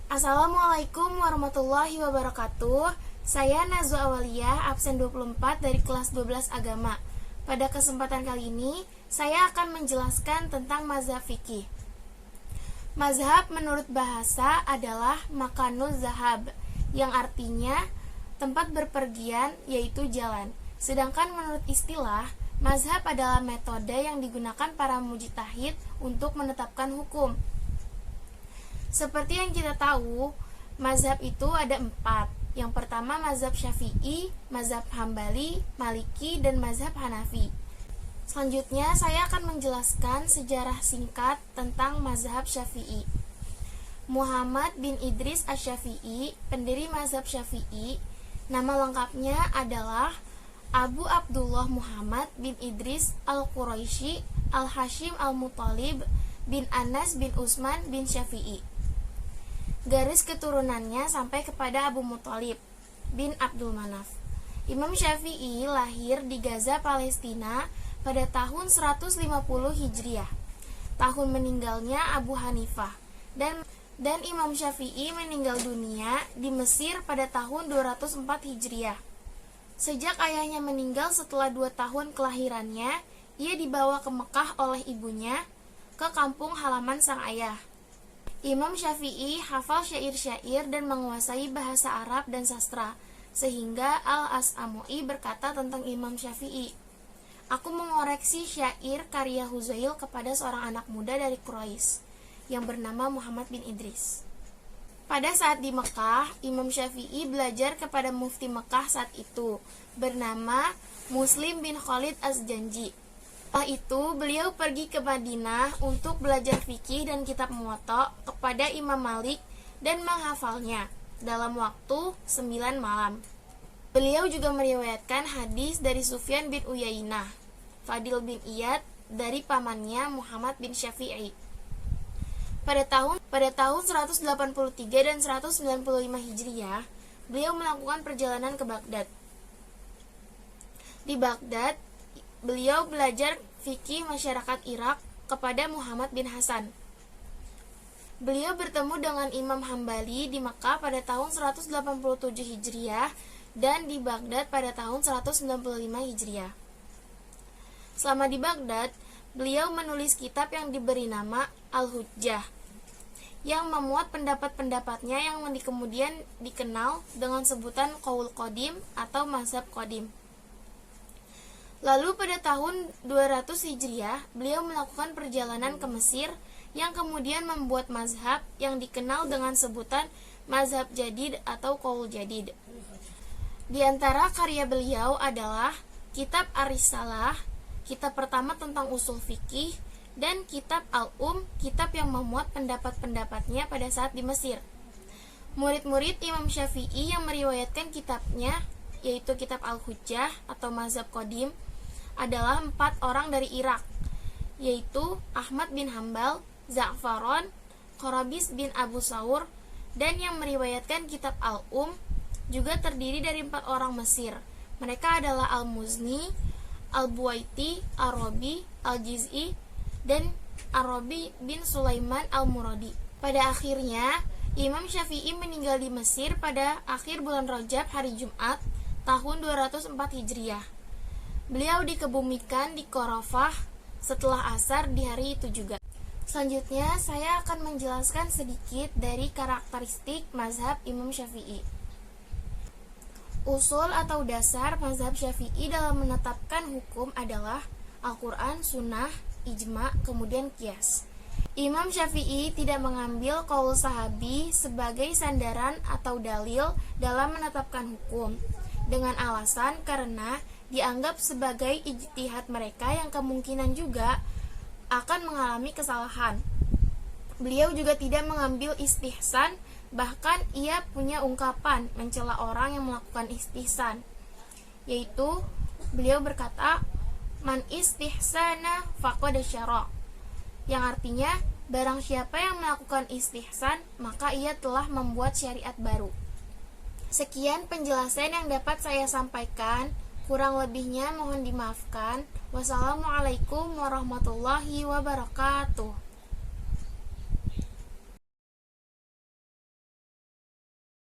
Assalamualaikum warahmatullahi wabarakatuh. Saya Nazwa Awaliyah, absen 24 dari kelas 12 agama. Pada kesempatan kali ini, saya akan menjelaskan tentang mazhab fikih. Mazhab menurut bahasa adalah makanul zahab, yang artinya tempat berpergian, yaitu jalan. Sedangkan menurut istilah, mazhab adalah metode yang digunakan para mujtahid untuk menetapkan hukum. Seperti yang kita tahu, mazhab itu ada 4. Yang pertama mazhab Syafi'i, mazhab Hambali, Maliki, dan mazhab Hanafi. Selanjutnya saya akan menjelaskan sejarah singkat tentang mazhab Syafi'i. Muhammad bin Idris Asy-Syafi'i, pendiri mazhab Syafi'i, nama lengkapnya adalah Abu Abdullah Muhammad bin Idris Al-Quraisy Al-Hashim Al-Muttalib bin Anas bin Utsman bin Syafi'i. Garis keturunannya sampai kepada Abu Muttalib bin Abdul Manaf. Imam Syafi'i lahir di Gaza, Palestina pada tahun 150 Hijriah. Tahun meninggalnya Abu Hanifah, dan Imam Syafi'i meninggal dunia di Mesir pada tahun 204 Hijriah. Sejak ayahnya meninggal setelah 2 tahun kelahirannya, ia dibawa ke Mekah oleh ibunya ke kampung halaman sang ayah. Imam Syafi'i hafal syair-syair dan menguasai bahasa Arab dan sastra, sehingga Al-As'amui berkata tentang Imam Syafi'i, "Aku mengoreksi syair karya Huzail kepada seorang anak muda dari Quraisy yang bernama Muhammad bin Idris." Pada saat di Mekah, Imam Syafi'i belajar kepada mufti Mekah saat itu, bernama Muslim bin Khalid Az-Zanji. Setelah itu, beliau pergi ke Madinah untuk belajar fikih dan kitab Muwatta kepada Imam Malik dan menghafalnya dalam waktu 9 malam. Beliau juga meriwayatkan hadis dari Sufyan bin Uyainah, Fadil bin Iyad dari pamannya Muhammad bin Syafi'i. Pada tahun 183 dan 195 Hijriah, beliau melakukan perjalanan ke Baghdad. Di Baghdad, beliau belajar fikih masyarakat Irak kepada Muhammad bin Hasan. Beliau bertemu dengan Imam Hambali di Makkah pada tahun 187 Hijriah dan di Baghdad pada tahun 195 Hijriah. Selama di Baghdad, beliau menulis kitab yang diberi nama Al-Hujjah, yang memuat pendapat-pendapatnya yang kemudian dikenal dengan sebutan Qaul Qadim atau Mazhab Qadim. Lalu pada tahun 200 Hijriah, beliau melakukan perjalanan ke Mesir yang kemudian membuat mazhab yang dikenal dengan sebutan Mazhab Jadid atau Qaul Jadid. Di antara karya beliau adalah Kitab Ar-Risalah, kitab pertama tentang usul fikih, dan Kitab Al-Um, kitab yang memuat pendapat-pendapatnya pada saat di Mesir. Murid-murid Imam Syafi'i yang meriwayatkan kitabnya, yaitu Kitab Al-Hujjah atau Mazhab Qadim, adalah 4 orang dari Irak, yaitu Ahmad bin Hambal, Za'faron, Qorabis bin Abu Saur, dan yang meriwayatkan Kitab Al-Um juga terdiri dari 4 orang Mesir. Mereka adalah Al-Muzni, Al-Buwaiti, Ar-Rabi, Al-Jiz'i, dan Ar-Rabi bin Sulaiman Al-Muradi. Pada akhirnya, Imam Syafi'i meninggal di Mesir pada akhir bulan Rajab hari Jumat tahun 204 Hijriah. Beliau dikebumikan di Qorafah setelah asar di hari itu juga. Selanjutnya, saya akan menjelaskan sedikit dari karakteristik mazhab Imam Syafi'i. Usul atau dasar mazhab Syafi'i dalam menetapkan hukum adalah Al-Quran, Sunnah, Ijma, kemudian Qiyas. Imam Syafi'i tidak mengambil qaul sahabi sebagai sandaran atau dalil dalam menetapkan hukum, dengan alasan karena dianggap sebagai ijtihad mereka yang kemungkinan juga akan mengalami kesalahan. Beliau juga tidak mengambil istihsan, bahkan ia punya ungkapan mencela orang yang melakukan istihsan, yaitu beliau berkata, "Man istihsana faqad syara'", yang artinya barang siapa yang melakukan istihsan maka ia telah membuat syariat baru. Sekian penjelasan yang dapat saya sampaikan. Kurang lebihnya mohon dimaafkan. Wassalamualaikum warahmatullahi wabarakatuh.